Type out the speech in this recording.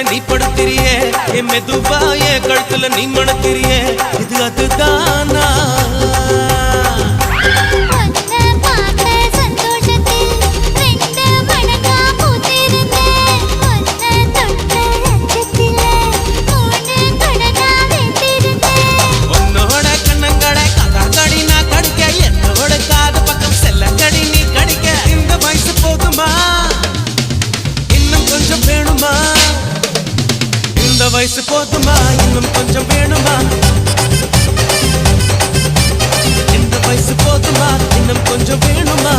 மேல நீ படுத்திரியே என் மெதுவா என் கழுத்துல நீ மணத்திரியே இது அதுதானா வயசு போதுமா இன்னும் கொஞ்சம் வேணுமா இந்த வயசு போதுமா இன்னும் கொஞ்சம் வேணுமா